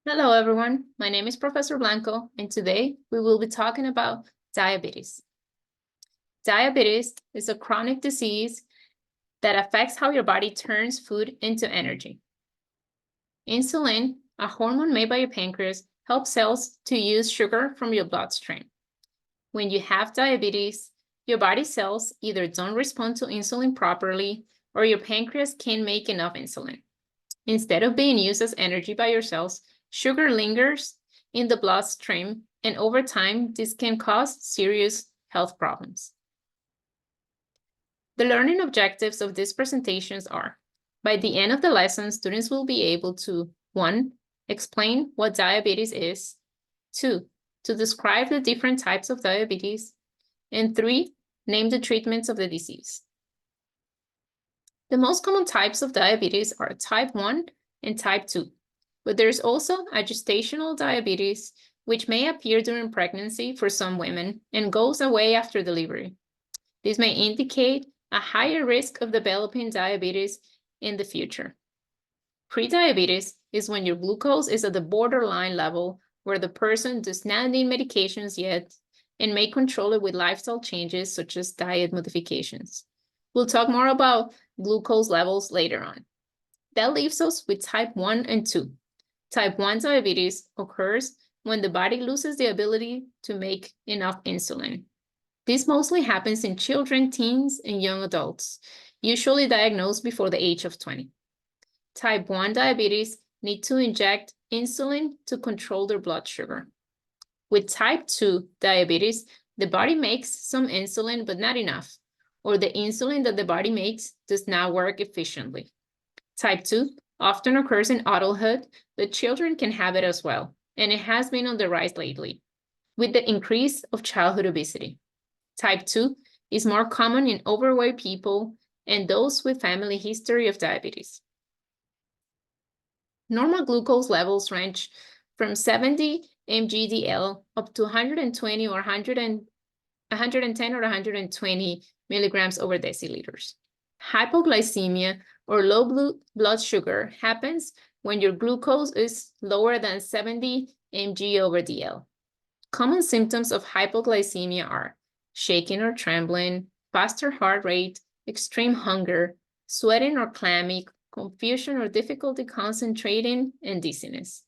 Hello, everyone. My name is Professor Blanco, and today we will be talking about diabetes. Diabetes is a chronic disease that affects how your body turns food into energy. Insulin, a hormone made by your pancreas, helps cells to use sugar from your bloodstream. When you have diabetes, your body cells either don't respond to insulin properly or your pancreas can't make enough insulin. Instead of being used as energy by your cells, sugar lingers in the bloodstream, and over time, this can cause serious health problems. The learning objectives of these presentations are, by the end of the lesson, students will be able to, 1, explain what diabetes is, 2, to describe the different types of diabetes, and 3, name the treatments of the disease. The most common types of diabetes are type 1 and type 2, but there's also gestational diabetes, which may appear during pregnancy for some women and goes away after delivery. This may indicate a higher risk of developing diabetes in the future. Prediabetes is when your glucose is at the borderline level where the person does not need medications yet and may control it with lifestyle changes such as diet modifications. We'll talk more about glucose levels later on. That leaves us with type 1 and 2. Type 1 diabetes occurs when the body loses the ability to make enough insulin. This mostly happens in children, teens, and young adults, usually diagnosed before the age of 20. Type 1 diabetes need to inject insulin to control their blood sugar. With type 2 diabetes, the body makes some insulin, but not enough, or the insulin that the body makes does not work efficiently. Type 2 often occurs in adulthood, but children can have it as well, and it has been on the rise lately, with the increase of childhood obesity. Type 2 is more common in overweight people and those with family history of diabetes. Normal glucose levels range from 70 mg/dL up to 120 or 110 or 120 milligrams over deciliters. Hypoglycemia or low blood sugar happens when your glucose is lower than 70 mg/dL. Common symptoms of hypoglycemia are shaking or trembling, faster heart rate, extreme hunger, sweating or clammy, confusion or difficulty concentrating, and dizziness.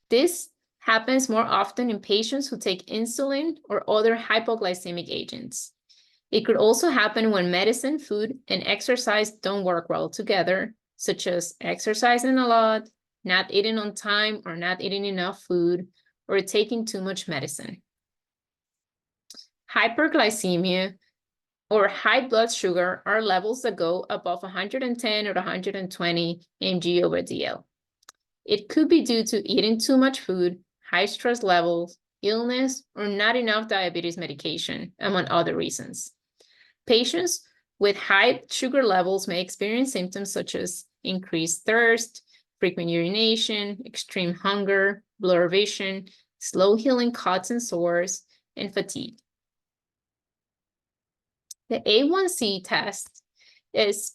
This happens more often in patients who take insulin or other hypoglycemic agents. It could also happen when medicine, food, and exercise don't work well together, such as exercising a lot, not eating on time, or not eating enough food, or taking too much medicine. Hyperglycemia or high blood sugar are levels that go above 110 or 120 mg/dL. It could be due to eating too much food, high stress levels, illness, or not enough diabetes medication, among other reasons. Patients with high sugar levels may experience symptoms such as increased thirst, frequent urination, extreme hunger, blurred vision, slow healing cuts and sores, and fatigue. The A1C test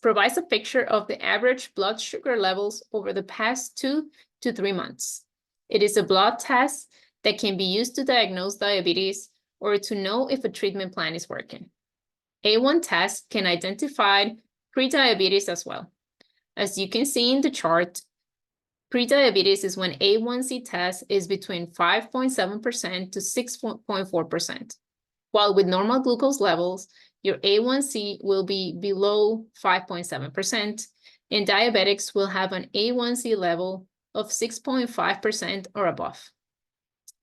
provides a picture of the average blood sugar levels over the past 2 to 3 months. It is a blood test that can be used to diagnose diabetes or to know if a treatment plan is working. A1 test can identify prediabetes as well. As you can see in the chart, prediabetes is when A1C test is between 5.7% to 6.4%, while with normal glucose levels, your A1C will be below 5.7%, and diabetics will have an A1C level of 6.5% or above.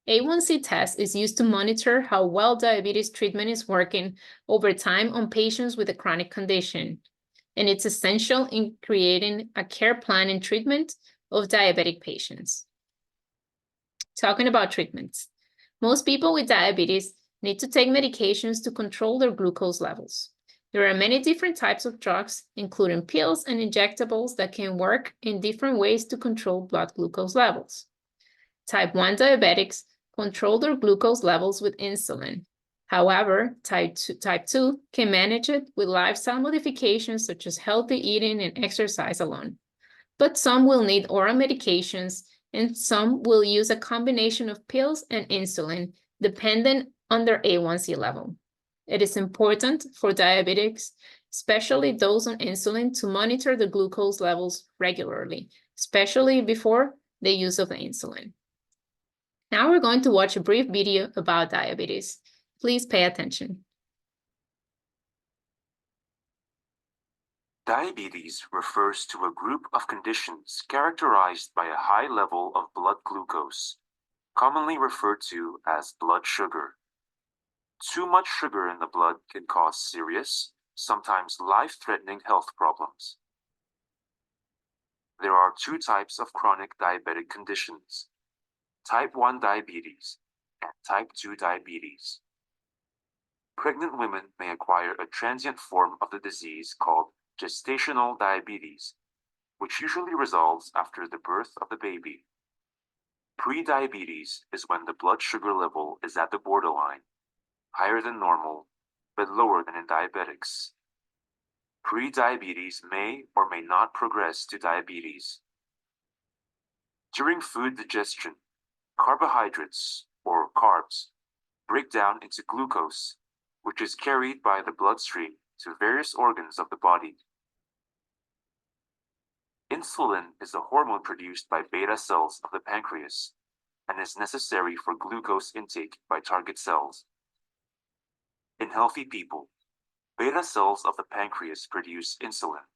A1C test is used to monitor how well diabetes treatment is working over time on patients with a chronic condition, and it's essential in creating a care plan and treatment of diabetic patients. Talking about treatments, most people with diabetes need to take medications to control their glucose levels. There are many different types of drugs, including pills and injectables that can work in different ways to control blood glucose levels. Type 1 diabetics control their glucose levels with insulin. However, type 2 can manage it with lifestyle modifications such as healthy eating and exercise alone. But some will need oral medications and some will use a combination of pills and insulin, dependent on their A1C level. It is important for diabetics, especially those on insulin, to monitor the glucose levels regularly, especially before the use of the insulin. Now we're going to watch a brief video about diabetes. Please pay attention. Diabetes refers to a group of conditions characterized by a high level of blood glucose, commonly referred to as blood sugar. Too much sugar in the blood can cause serious, sometimes life-threatening health problems. There are two types of chronic diabetic conditions: type 1 diabetes and type 2 diabetes. Pregnant women may acquire a transient form of the disease called gestational diabetes, which usually resolves after the birth of the baby. Pre-diabetes is when the blood sugar level is at the borderline, higher than normal, but lower than in diabetics. Pre-diabetes may or may not progress to diabetes. During food digestion, carbohydrates, or carbs, break down into glucose, which is carried by the bloodstream to various organs of the body. Insulin is a hormone produced by beta cells of the pancreas and is necessary for glucose intake by target cells. In healthy people, beta cells of the pancreas produce insulin.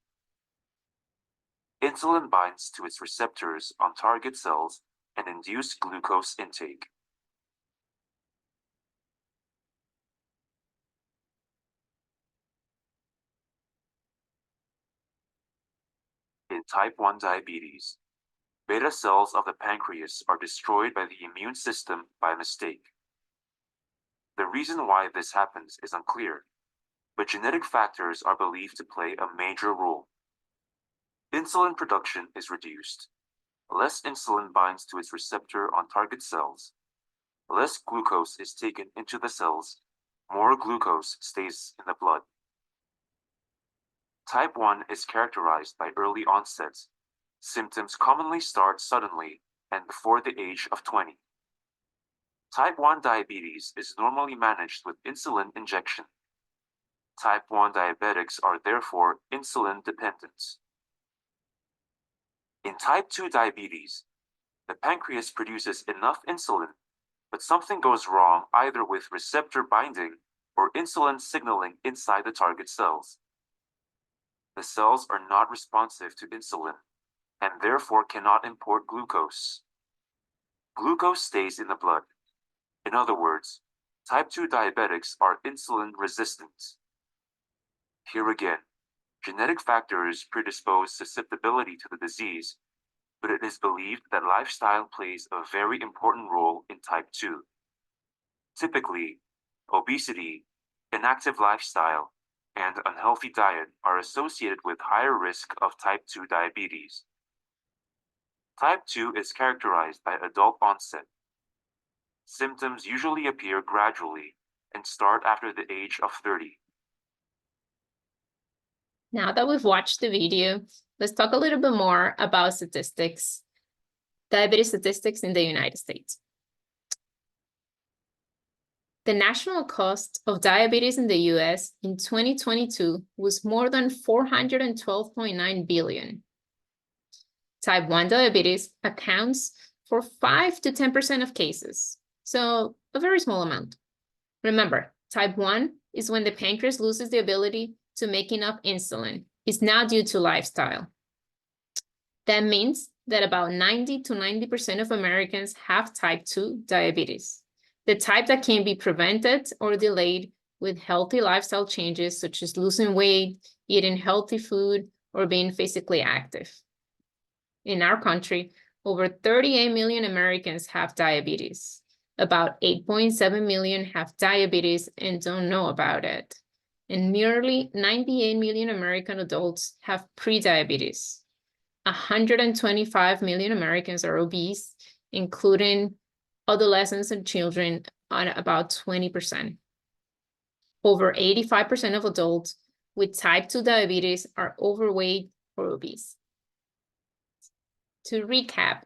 Insulin binds to its receptors on target cells and induces glucose intake. In type 1 diabetes, beta cells of the pancreas are destroyed by the immune system by mistake. The reason why this happens is unclear, but genetic factors are believed to play a major role. Insulin production is reduced. Less insulin binds to its receptor on target cells. Less glucose is taken into the cells. More glucose stays in the blood. Type 1 is characterized by early onset. Symptoms commonly start suddenly and before the age of 20. Type 1 diabetes is normally managed with insulin injection. Type 1 diabetics are therefore insulin dependent. In type 2 diabetes, the pancreas produces enough insulin, but something goes wrong either with receptor binding or insulin signaling inside the target cells. The cells are not responsive to insulin and therefore cannot import glucose. Glucose stays in the blood. In other words, type 2 diabetics are insulin resistant. Here again, genetic factors predispose susceptibility to the disease, but it is believed that lifestyle plays a very important role in type 2. Typically, obesity, inactive lifestyle, and unhealthy diet are associated with higher risk of type 2 diabetes. Type 2 is characterized by adult onset. Symptoms usually appear gradually and start after the age of 30. Now that we've watched the video, let's talk a little bit more about statistics, diabetes statistics in the United States. The national cost of diabetes in the US in 2022 was more than $412.9 billion. Type 1 diabetes accounts for 5 to 10% of cases, so a very small amount. Remember, type 1 is when the pancreas loses the ability to make enough insulin. It's not due to lifestyle. That means that about 90 to 90% of Americans have type 2 diabetes, the type that can be prevented or delayed with healthy lifestyle changes such as losing weight, eating healthy food, or being physically active. In our country, over 38 million Americans have diabetes. About 8.7 million have diabetes and don't know about it. And nearly 98 million American adults have prediabetes. 125 million Americans are obese, including adolescents and children, on about 20%. Over 85% of adults with type 2 diabetes are overweight or obese. To recap,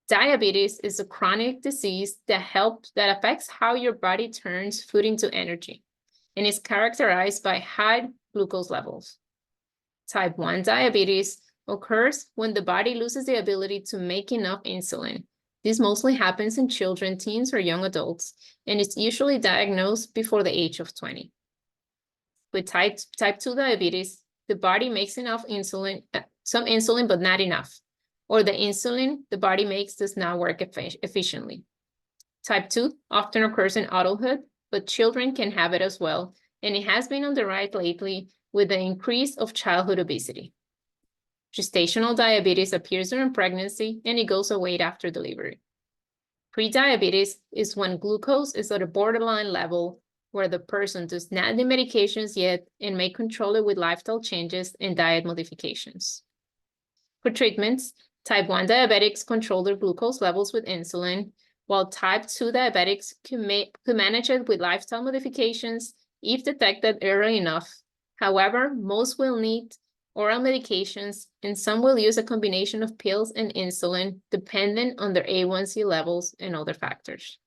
Diabetes is a chronic disease that affects how your body turns food into energy and is characterized by high glucose levels. Type 1 diabetes occurs when the body loses the ability to make enough insulin. This mostly happens in children, teens, or young adults, and is usually diagnosed before the age of 20. With type 2 diabetes, the body makes enough insulin, some insulin, but not enough, or the insulin the body makes does not work efficiently. Type 2 often occurs in adulthood, but children can have it as well, and it has been on the rise lately with the increase of childhood obesity. Gestational diabetes appears during pregnancy, and it goes away after delivery. Prediabetes is when glucose is at a borderline level where the person does not need medications yet and may control it with lifestyle changes and diet modifications. For treatments, type 1 diabetics control their glucose levels with insulin, while type 2 diabetics can manage it with lifestyle modifications if detected early enough. However, most will need oral medications, and some will use a combination of pills and insulin, depending on their A1C levels and other factors.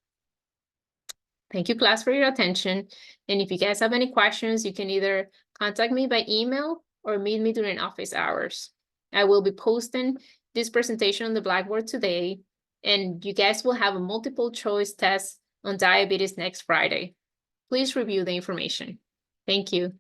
Thank you, class, for your attention. And if you guys have any questions, you can either contact me by email or meet me during office hours. I will be posting this presentation on the Blackboard today, and you guys will have a multiple choice test on diabetes next Friday. Please review the information. Thank you.